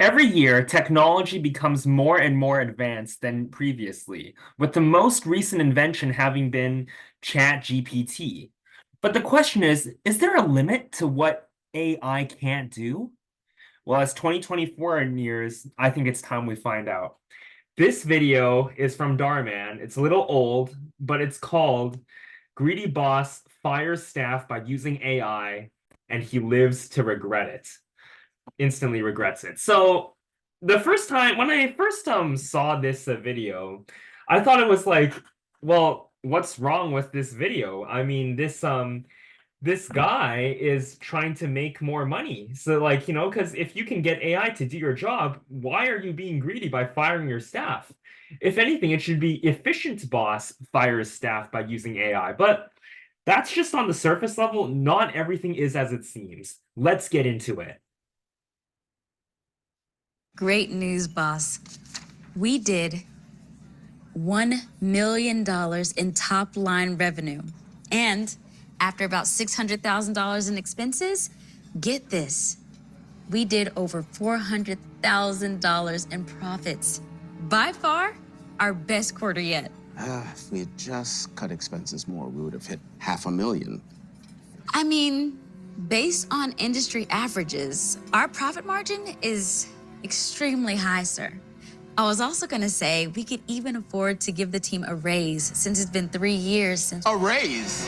Every year, technology becomes more and more advanced than previously, with the most recent invention having been ChatGPT. But the question is there a limit to what AI can't do? Well, as 2024 nears, I think it's time we find out. This video is from Dhar, Man. It's a little old, but it's called Greedy Boss Fires Staff by Using AI, and He Lives to Regret It. Instantly regrets it. So the first time when I first saw this video, I thought it was like, well, what's wrong with this video? I mean, this guy is trying to make more money. So like, because if you can get AI to do your job, why are you being greedy by firing your staff? If anything, it should be efficient boss fires staff by using AI. But that's just on the surface level. Not everything is as it seems. Let's get into it. Great news, boss. We did $1 million in top line revenue. And after about $600,000 in expenses, get this, we did over $400,000 in profits. By far, our best quarter yet. If we had just cut expenses more, we would have hit $500,000. I mean, based on industry averages, our profit margin is extremely high, sir. I was also gonna say we could even afford to give the team a raise since it's been 3 years since— A raise?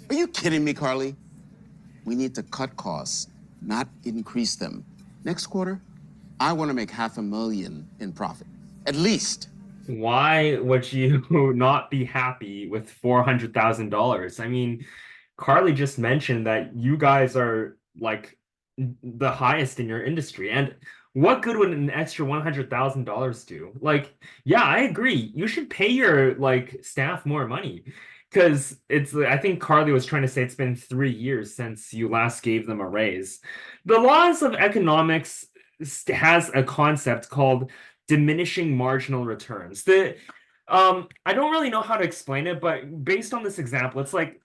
Are you kidding me, Carly? We need to cut costs, not increase them. Next quarter, I want to make $500,000 in profit, at least. Why would you not be happy with $400,000? I mean, Carly just mentioned that you guys are like the highest in your industry. And what good would an extra $100,000 do? Like, yeah, I agree. You should pay your staff more money. Because I think Carly was trying to say it's been 3 years since you last gave them a raise. The laws of economics has a concept called diminishing marginal returns. I don't really know how to explain it, but based on this example, it's like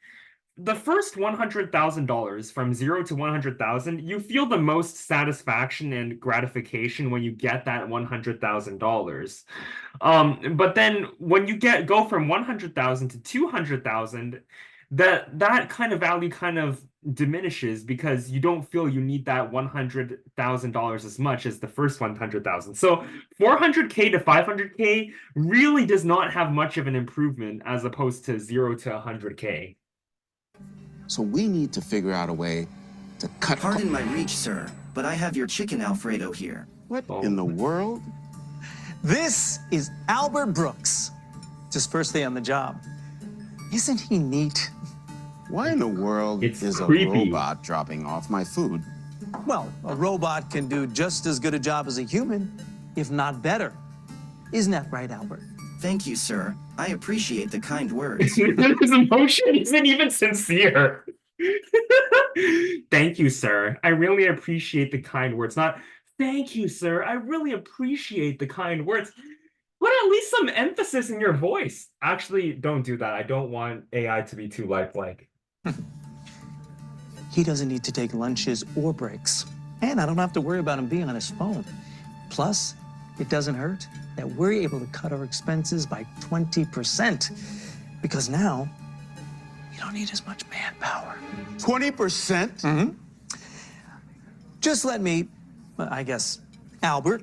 the first $100,000 from 0 to 100,000, you feel the most satisfaction and gratification when you get that $100,000. But then when you go from 100,000 to 200,000, that kind of value kind of diminishes because you don't feel you need that $100,000 as much as the first 100,000. So 400K to 500K really does not have much of an improvement as opposed to 0 to 100K. So we need to figure out a way to cut— Pardon my reach, sir, but I have your chicken Alfredo here. What in the world? This is Albert Brooks. It's his first day on the job. Isn't he neat? Why in the world It's is creepy. a robot dropping off my food? Well, a robot can do just as good a job as a human, if not better. Isn't that right, Albert? Thank you, sir. I appreciate the kind words. His emotion isn't even sincere. Thank you, sir. I really appreciate the kind words. Not, thank you, sir. I really appreciate the kind words. Put at least some emphasis in your voice. Actually, don't do that. I don't want AI to be too lifelike. He doesn't need to take lunches or breaks. And I don't have to worry about him being on his phone. Plus, it doesn't hurt that we're able to cut our expenses by 20%. Because now, you don't need as much manpower. 20%? Just let me, I guess, Albert,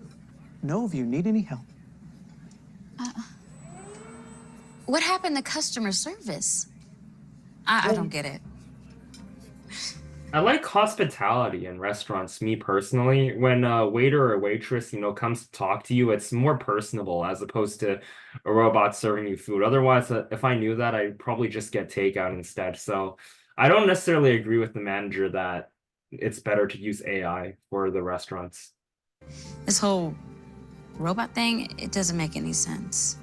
know if you need any help. What happened to customer service? I don't get it. I like hospitality in restaurants, me personally. When a waiter or waitress, comes to talk to you, it's more personable as opposed to a robot serving you food. Otherwise, if I knew that, I'd probably just get takeout instead. So I don't necessarily agree with the manager that it's better to use AI for the restaurants. This whole robot thing, it doesn't make any sense.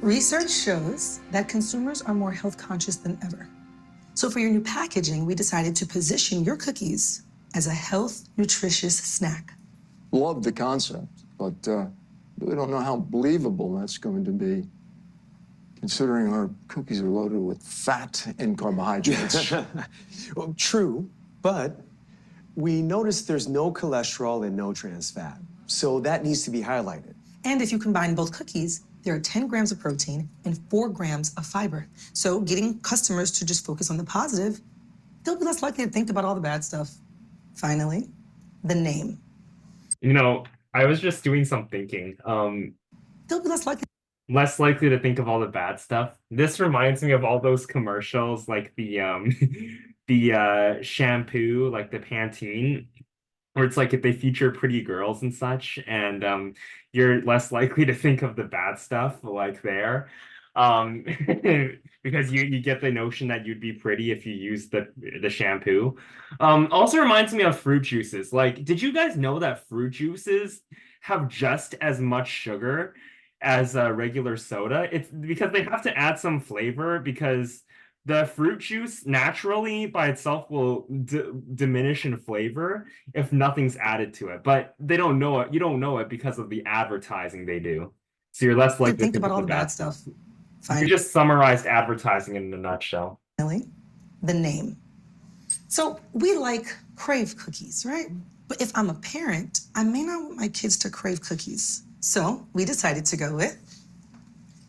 Research shows that consumers are more health conscious than ever. So for your new packaging, we decided to position your cookies as a health, nutritious snack. Love the concept, but really don't know how believable that's going to be, considering our cookies are loaded with fat and carbohydrates. Well, true, but We noticed there's no cholesterol and no trans fat, so that needs to be highlighted. And if you combine both cookies, there are 10 grams of protein and 4 grams of fiber. So getting customers to just focus on the positive, they'll be less likely to think about all the bad stuff. Finally, the name. You know, I was just doing some thinking. They'll be Less likely to think of all the bad stuff. This reminds me of all those commercials, like the the shampoo, like the Pantene, where it's like if they feature pretty girls and such, and you're less likely to think of the bad stuff like there. Um, because you get the notion that you'd be pretty if you use the shampoo. Also reminds me of fruit juices. Like, did you guys know that fruit juices have just as much sugar as a regular soda? It's because they have to add some flavor because the fruit juice naturally by itself will diminish in flavor if nothing's added to it. But they don't know it. You don't know it because of the advertising they do. So you're less likely to think about of all the bad stuff. You just summarized advertising in a nutshell. Finally, the name. So we like crave cookies, right? But if I'm a parent, I may not want my kids to crave cookies. So we decided to go with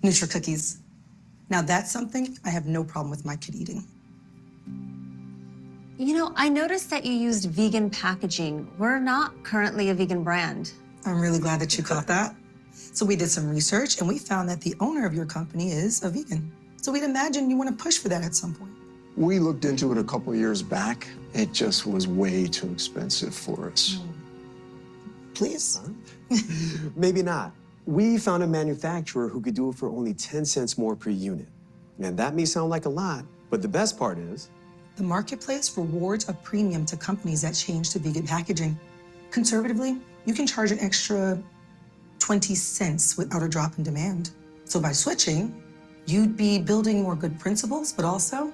Nutri Cookies. Now that's something I have no problem with my kid eating. You know, I noticed that you used vegan packaging. We're not currently a vegan brand. I'm really glad that you caught that. So we did some research and we found that the owner of your company is a vegan. So we'd imagine you want to push for that at some point. We looked into it a couple of years back. It just was way too expensive for us. Please? Maybe not. We found a manufacturer who could do it for only 10 cents more per unit. And that may sound like a lot, but the best part is, the marketplace rewards a premium to companies that change to vegan packaging. Conservatively, you can charge an extra 20 cents without a drop in demand. So by switching, you'd be building more good principles, but also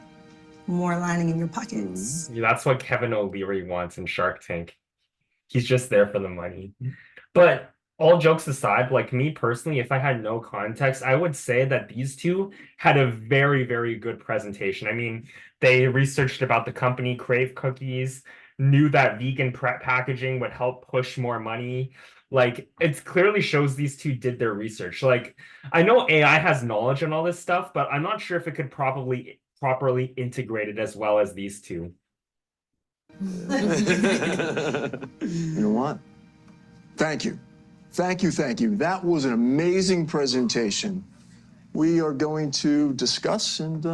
more lining in your pockets. That's what Kevin O'Leary wants in Shark Tank. He's just there for the money. But all jokes aside, like me personally, if I had no context, I would say that these two had a very, very good presentation. I mean, they researched about the company, Crave Cookies, knew that vegan packaging would help push more money. Like, it clearly shows these two did their research. Like, I know AI has knowledge on all this stuff, but I'm not sure if it could properly integrate it as well as these two. You know what? Thank you. Thank you, thank you. That was an amazing presentation. We are going to discuss and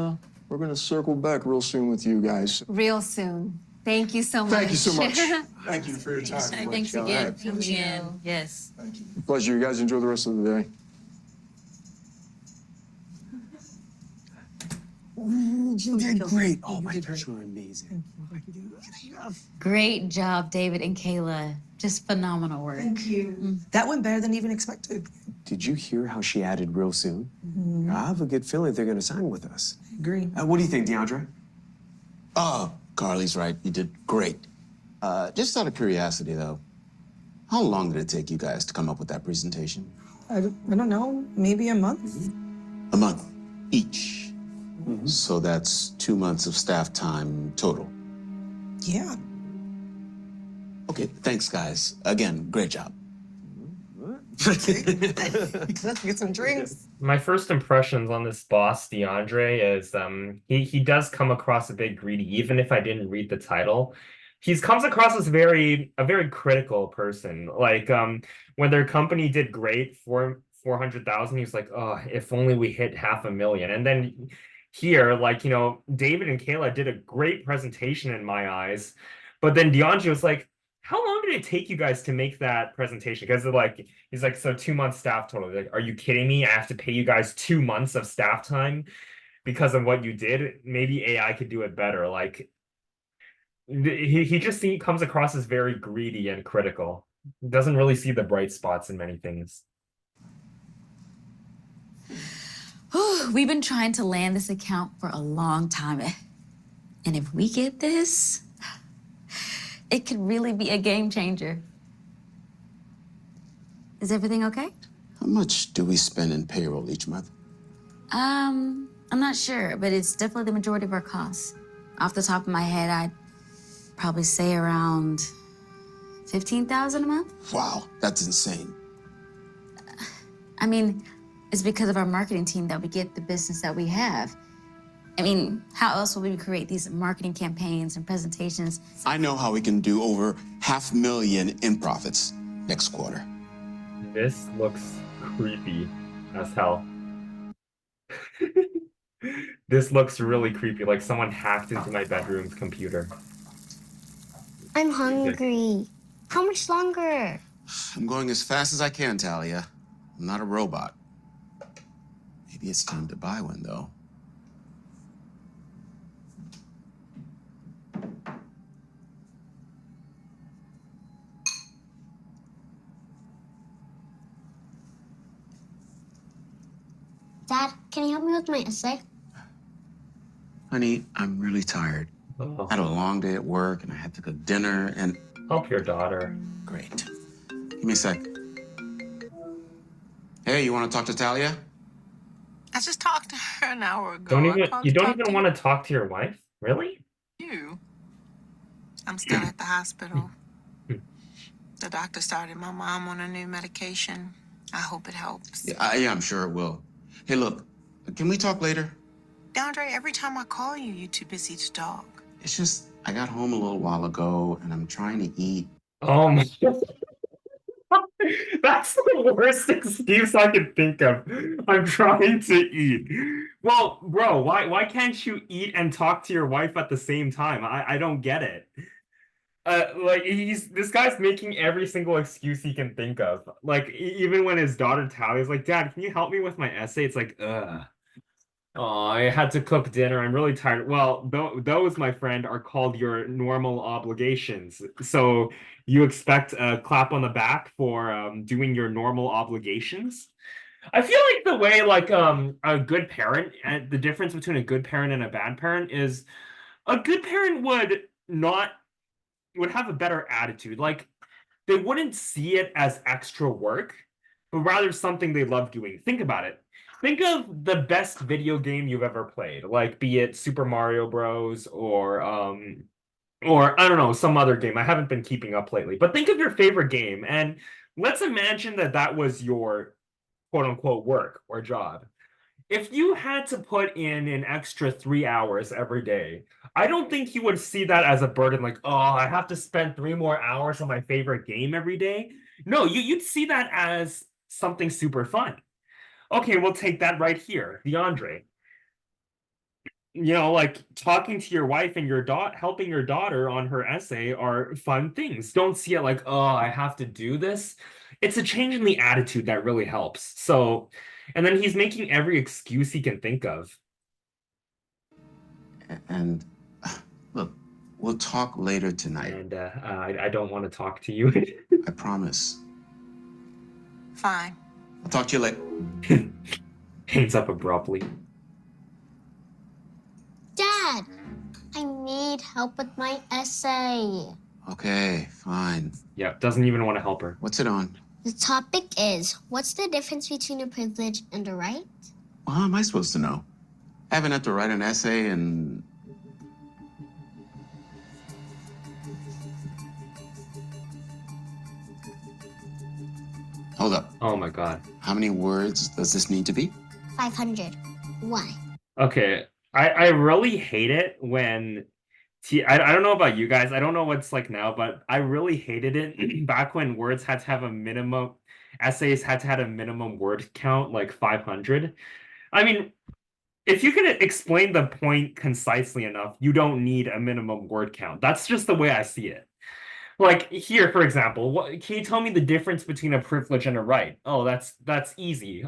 we're going to circle back real soon with you guys. Real soon. Thank you so much. Thank you so much. Thank you for your time. Thanks again. Thank you. Yes. Thank you. Pleasure. You guys enjoy the rest of the day. You did great. Oh, my parents were amazing. Great job, David and Kayla. Just phenomenal work. Thank you. That went better than even expected. Did you hear how she added real soon? I have a good feeling they're going to sign with us. Agree. What do you think, DeAndre? Carly's right. You did great. Just out of curiosity, though, how long did it take you guys to come up with that presentation? I don't know, maybe a month? A month each. So that's 2 months of staff time total. Yeah. Okay, thanks, guys. Again, great job. Let's get some drinks. My first impressions on this boss, DeAndre, is he does come across a bit greedy, even if I didn't read the title. He comes across as a very critical person. Like when their company did great for 400,000, he was like, oh, if only we hit 500,000. And then here, like, you know, David and Kayla did a great presentation in my eyes, but then DeAndre was like, how long did it take you guys to make that presentation? Because like he's like, so 2 months staff total. Like, are you kidding me? I have to pay you guys 2 months of staff time because of what you did. Maybe AI could do it better. Like he comes across as very greedy and critical. Doesn't really see the bright spots in many things. We've been trying to land this account for a long time. And if we get this, it could really be a game changer. Is everything okay? How much do we spend in payroll each month? I'm not sure, but it's definitely the majority of our costs. Off the top of my head, probably say around 15,000 a month. Wow, that's insane. I mean, it's because of our marketing team that we get the business that we have. I mean, how else would we create these marketing campaigns and presentations? I know how we can do over $500,000 in profits next quarter. This looks creepy as hell. This looks really creepy, like someone hacked into my bedroom's computer. I'm hungry. How much longer? I'm going as fast as I can, Talia. I'm not a robot. Maybe it's time to buy one, though. Dad, can you help me with my essay? Honey, I'm really tired. Oh. I had a long day at work, and I had to cook dinner, and... Help your daughter. Great. Give me a sec. Hey, you want to talk to Talia? I just talked to her an hour ago. You don't even want to talk to your wife? Really? You. I'm still at the hospital. The doctor started my mom on a new medication. I hope it helps. Yeah, I'm sure it will. Hey, look, can we talk later? DeAndre, every time I call you, you're too busy to talk. It's just, I got home a little while ago, and I'm trying to eat. Oh my That's the worst excuse I could think of. I'm trying to eat. Well, bro, why can't you eat and talk to your wife at the same time? I don't get it. Like this guy's making every single excuse he can think of. Like even when his daughter Talia's like, "Dad, can you help me with my essay?" It's like, ugh. Oh, I had to cook dinner. I'm really tired. Well, those, my friend, are called your normal obligations. So you expect a clap on the back for doing your normal obligations? I feel like the way like a good parent, and the difference between a good parent and a bad parent is a good parent would have a better attitude. Like they wouldn't see it as extra work, but rather something they love doing. Think about it. Think of the best video game you've ever played, like be it Super Mario Bros. Or I don't know, some other game. I haven't been keeping up lately. But think of your favorite game, and let's imagine that was your quote-unquote work or job. If you had to put in an extra 3 hours every day, I don't think you would see that as a burden, like, oh, I have to spend 3 more hours on my favorite game every day. No, you'd see that as something super fun. Okay, we'll take that right here, DeAndre. You know, like talking to your wife and helping your daughter on her essay are fun things. Don't see it like, oh, I have to do this. It's a change in the attitude that really helps. So, and then he's making every excuse he can think of. And look, we'll talk later tonight. And I don't want to talk to you. I promise. Fine. I'll talk to you later. Hangs up abruptly. Dad, I need help with my essay. Okay, fine. Yeah, doesn't even want to help her. What's it on? The topic is, what's the difference between a privilege and a right? Well, how am I supposed to know? I haven't had to write an essay in... Hold up. Oh my god. How many words does this need to be? 500. Why? Okay, I really hate it when I don't know about you guys. I don't know what's like now, but I really hated it back when words had to have a minimum, essays had to have a minimum word count, like 500. I mean, if you can explain the point concisely enough, you don't need a minimum word count. That's just the way I see it. Like here, for example, can you tell me the difference between a privilege and a right? Oh, that's easy.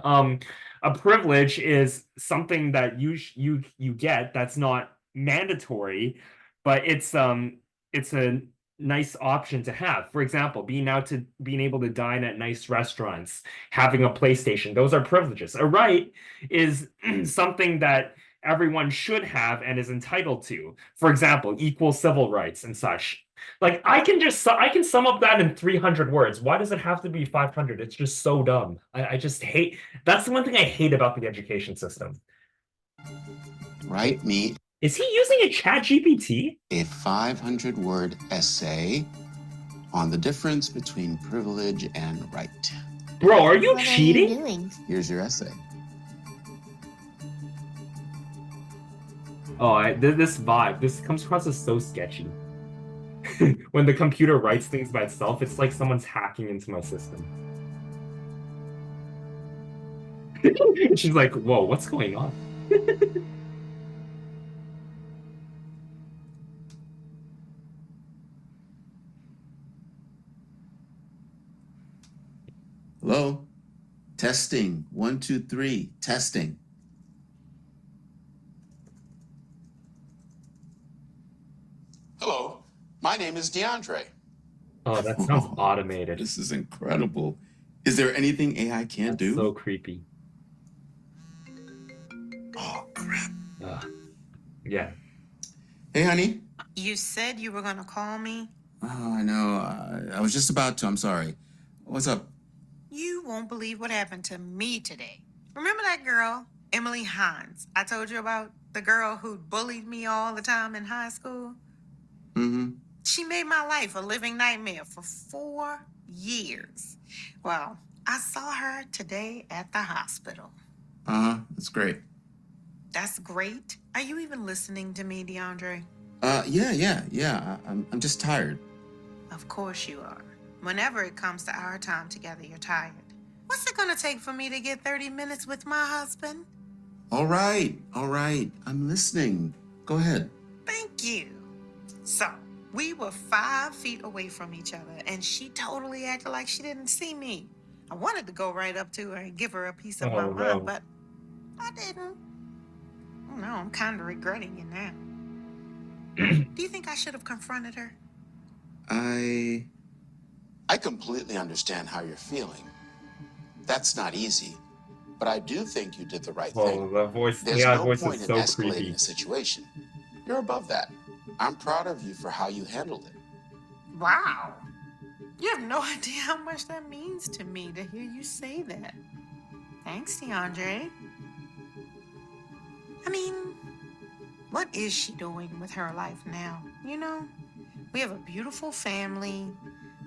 A privilege is something that you get that's not mandatory, but it's a nice option to have. For example, being able to dine at nice restaurants, having a PlayStation, those are privileges. A right is something that everyone should have and is entitled to. For example, equal civil rights and such. Like I can sum up that in 300 words. Why does it have to be 500? It's just so dumb. I just hate. That's the one thing I hate about the education system. Write me Is he using a chat GPT? A 500-word essay on the difference between privilege and right. Bro, are you What are you cheating? doing? Here's your essay. Oh, this vibe, this comes across as so sketchy. When the computer writes things by itself, it's like someone's hacking into my system. She's like, whoa, what's going on? Hello? Testing. 1, 2, 3. Testing. Hello. My name is DeAndre. Oh, that sounds automated. This is incredible. Is there anything AI can't do? So creepy. Oh, crap. Yeah. Hey, honey. You said you were gonna call me. Oh, I know. I was just about to. I'm sorry. What's up? You won't believe what happened to me today. Remember that girl, Emily Hines, I told you about? The girl who bullied me all the time in high school? Mm-hmm. She made my life a living nightmare for 4 years. Well, I saw her today at the hospital. Uh-huh. That's great. That's great. Are you even listening to me, DeAndre? Yeah. I'm just tired. Of course you are. Whenever it comes to our time together, you're tired. What's it gonna take for me to get 30 minutes with my husband? All right. I'm listening. Go ahead. Thank you. So, we were 5 feet away from each other, and she totally acted like she didn't see me. I wanted to go right up to her and give her a piece of my Oh, mind, no. but I didn't. Oh, no, I'm kind of regretting it now. Do you think I should have confronted her? I completely understand how you're feeling. That's not easy, but I do think you did the right Oh, thing. the voice, There's yeah, no voice point is in so escalating creepy. a situation. You're above that. I'm proud of you for how you handled it. Wow. You have no idea how much that means to me to hear you say that. Thanks, DeAndre. I mean, what is she doing with her life now? You know, we have a beautiful family,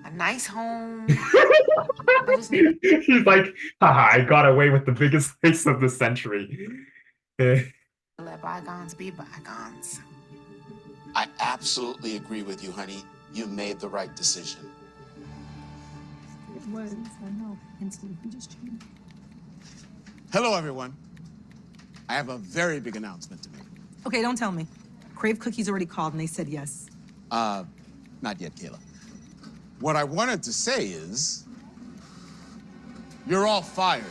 a nice home. I just need He's like, haha, I got away with the biggest face of the century. to let bygones be bygones. I absolutely agree with you, honey. You made the right decision. It was, I know. Instantly, he just changed. Hello, everyone. I have a very big announcement to make. Okay, don't tell me. Crave Cookies already called and they said yes. Not yet, Kayla. What I wanted to say is, you're all fired.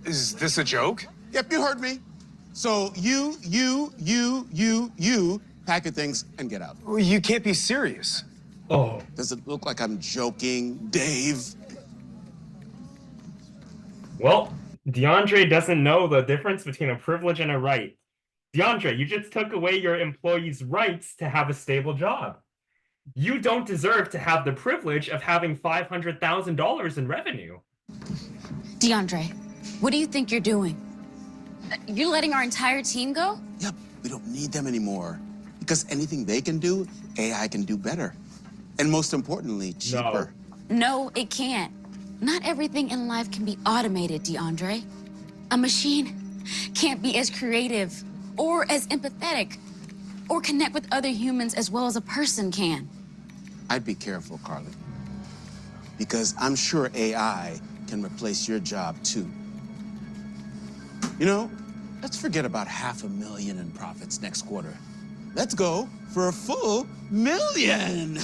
Is this a joke? Yep, you heard me. So you pack your things and get out. Well, you can't be serious. Oh, Does it look like I'm joking, Dave? well, DeAndre doesn't know the difference between a privilege and a right. DeAndre, you just took away your employees' rights to have a stable job. You don't deserve to have the privilege of having $500,000 in revenue. DeAndre, what do you think you're doing? You're letting our entire team go? Yep, we don't need them anymore. Because anything they can do, AI can do better. And most importantly, cheaper. No, it can't. Not everything in life can be automated, DeAndre. A machine can't be as creative or as empathetic or connect with other humans as well as a person can. I'd be careful, Carly. Because I'm sure AI can replace your job too. You know, let's forget about $500,000 in profits next quarter. Let's go for a full $1,000,000.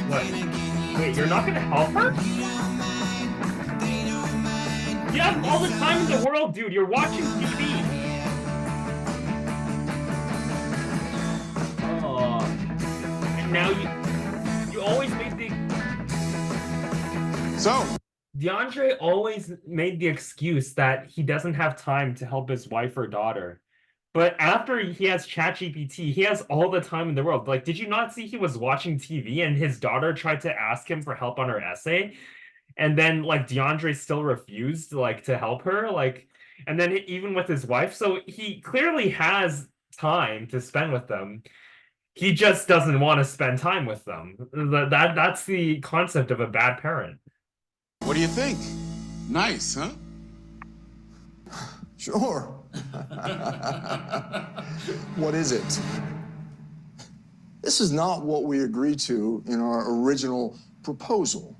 What? Wait, you're not gonna help her? have all the time in the world, dude. You're watching TV. Oh, and now you always made the So, DeAndre always made the excuse that he doesn't have time to help his wife or daughter. But after he has ChatGPT, he has all the time in the world. Like, did you not see he was watching TV and his daughter tried to ask him for help on her essay? And then like DeAndre still refused like to help her. Like, and then even with his wife. So he clearly has time to spend with them. He just doesn't want to spend time with them. That's the concept of a bad parent. what do you think? Nice, huh? Sure. What is it? This is not what we agreed to in our original proposal.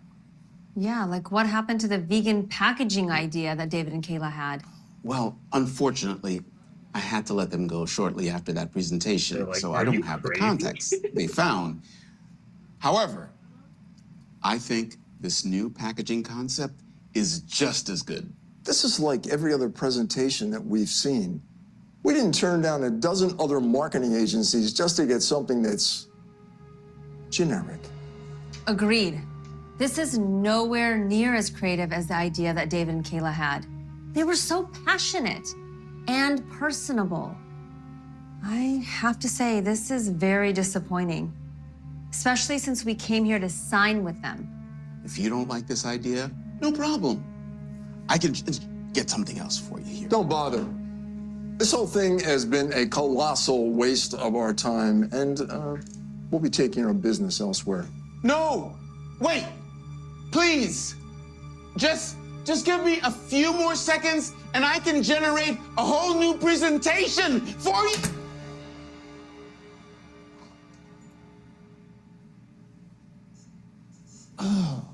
Yeah, like what happened to the vegan packaging idea that David and Kayla had? Well, unfortunately, I had to let them go shortly after that presentation, Like, so are I don't you have the crazy? context they found. However, I think this new packaging concept is just as good. This is like every other presentation that we've seen. We didn't turn down a dozen other marketing agencies just to get something that's generic. Agreed. This is nowhere near as creative as the idea that David and Kayla had. They were so passionate and personable. I have to say, this is very disappointing, especially since we came here to sign with them. If you don't like this idea, no problem. I can get something else for you here. Don't bother. This whole thing has been a colossal waste of our time, and we'll be taking our business elsewhere. No! Wait! Please! Just give me a few more seconds and I can generate a whole new presentation for you! Oh.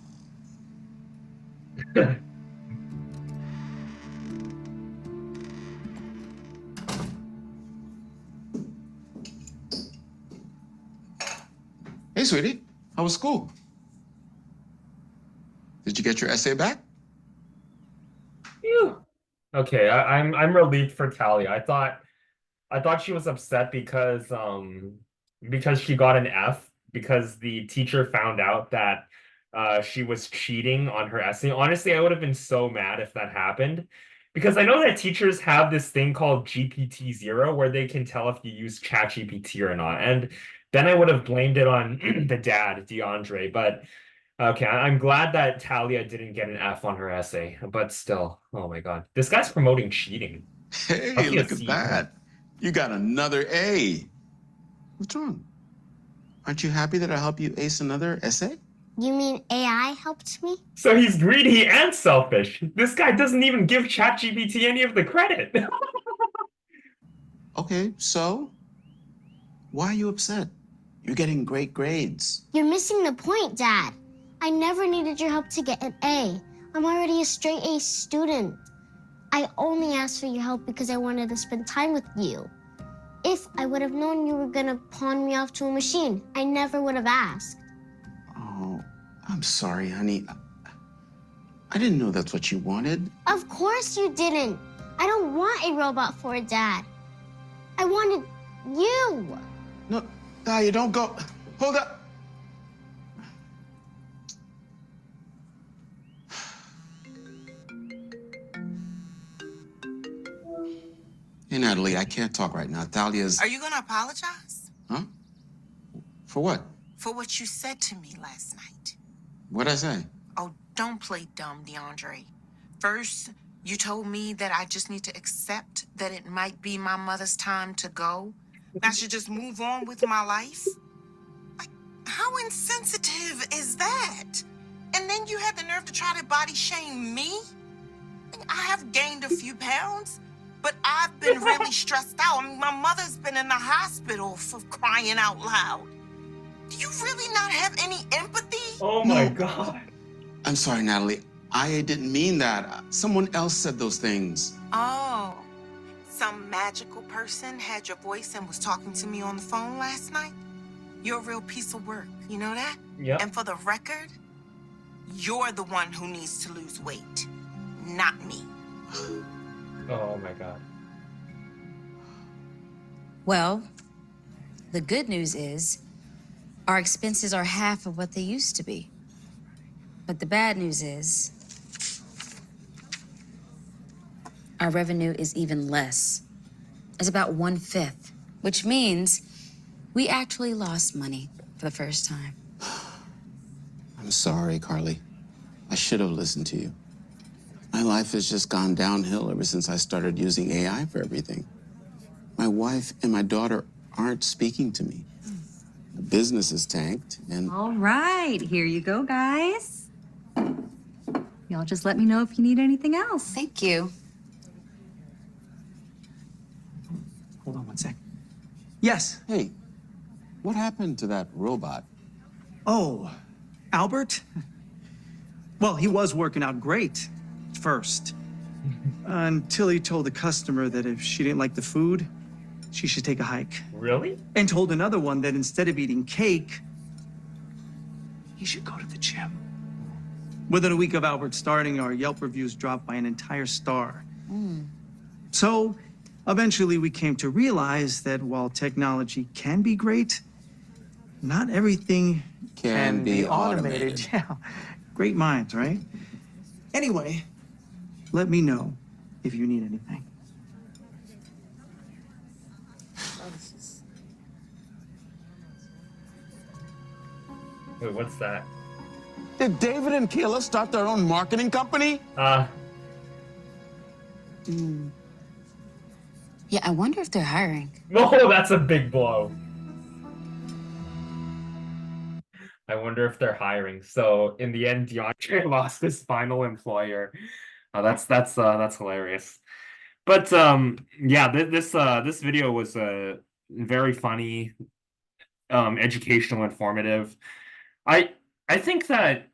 Hey, sweetie. How was school? Did you get your essay back? Phew. Okay, I'm relieved for Talia. I thought she was upset because she got an F because the teacher found out that she was cheating on her essay. Honestly, I would have been so mad if that happened because I know that teachers have this thing called GPT-0 where they can tell if you use ChatGPT or not. And then I would have blamed it on the dad, DeAndre. But okay, I'm glad that Talia didn't get an F on her essay. But still, oh my God, this guy's promoting cheating. Hey, I'll be a look at C. that. You got another A. What's wrong? Aren't you happy that I helped you ace another essay? You mean AI helped me? So he's greedy and selfish. This guy doesn't even give ChatGPT any of the credit. Okay, so why are you upset? You're getting great grades. You're missing the point, Dad. I never needed your help to get an A. I'm already a straight A student. I only asked for your help because I wanted to spend time with you. If I would have known you were gonna pawn me off to a machine, I never would have asked. Oh, I'm sorry, honey. I didn't know that's what you wanted. Of course you didn't. I don't want a robot for a dad. I wanted you. No, Dahlia, don't go. Hold up. Hey, Natalie, I can't talk right now. Dahlia's... Are you gonna apologize? Huh? For what? For what you said to me last night. What'd I say? Oh, don't play dumb, DeAndre. First, you told me that I just need to accept that it might be my mother's time to go. I should just move on with my life. Like, how insensitive is that? And then you had the nerve to try to body shame me? I have gained a few pounds, but I've been really stressed out. I mean, my mother's been in the hospital for crying out loud. Do you really not have any empathy? Oh my God. I'm sorry, Natalie. I didn't mean that. Someone else said those things. Oh, some magical person had your voice and was talking to me on the phone last night? You're a real piece of work, you know that? Yep. And for the record, you're the one who needs to lose weight, not me. Oh my God. Well, the good news is our expenses are half of what they used to be. But the bad news is our revenue is even less. It's about 1/5, which means we actually lost money for the first time. I'm sorry, Carly. I should have listened to you. My life has just gone downhill ever since I started using AI for everything. My wife and my daughter aren't speaking to me. The business is tanked, and All right, here you go, guys. Y'all just let me know if you need anything else. Thank you. Hold on one sec. Yes. hey, what happened to that robot? Oh, Albert? Well, he was working out great at first. Until he told the customer that if she didn't like the food, she should take a hike. Really? And told another one that instead of eating cake, he should go to the gym. Within a week of Albert starting, our Yelp reviews dropped by an entire star. So eventually we came to realize that while technology can be great, not everything Can be automated. Yeah, great minds, right? Anyway, let me know if you need anything. Wait, what's that? Did David and Kayla start their own marketing company? Yeah, I wonder if they're hiring. No, that's a big blow. I wonder if they're hiring. So in the end, DeAndre lost his final employer. That's hilarious. But yeah, this video was very funny, educational, informative. I I think that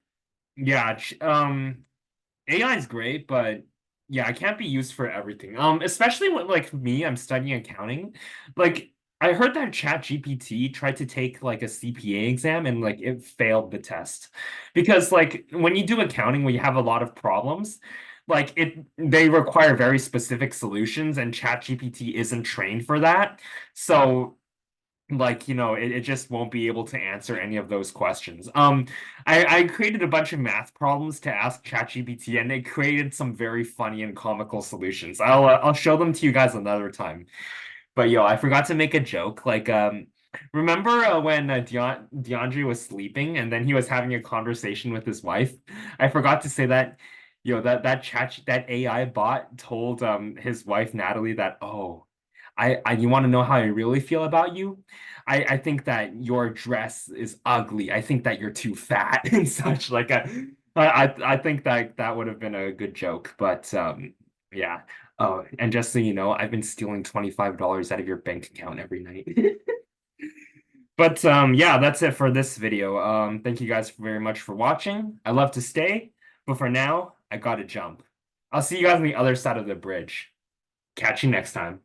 yeah, AI is great, but yeah, it can't be used for everything. Especially when like me, I'm studying accounting. Like I heard that ChatGPT tried to take like a CPA exam and like it failed the test. Because like when you do accounting, when you have a lot of problems, like they require very specific solutions and ChatGPT isn't trained for that. So like it just won't be able to answer any of those questions. I created a bunch of math problems to ask ChatGPT and it created some very funny and comical solutions. I'll show them to you guys another time. But yo, I forgot to make a joke. Like remember when DeAndre was sleeping and then he was having a conversation with his wife? I forgot to say that that AI bot told his wife Natalie that, oh, I you want to know how I really feel about you? I think that your dress is ugly. I think that you're too fat and such. Like I think that that would have been a good joke, but yeah. Oh, and just so you know, I've been stealing $25 out of your bank account every night. But yeah, that's it for this video. Thank you guys very much for watching. I love to stay, but for now, I gotta jump. I'll see you guys on the other side of the bridge. Catch you next time.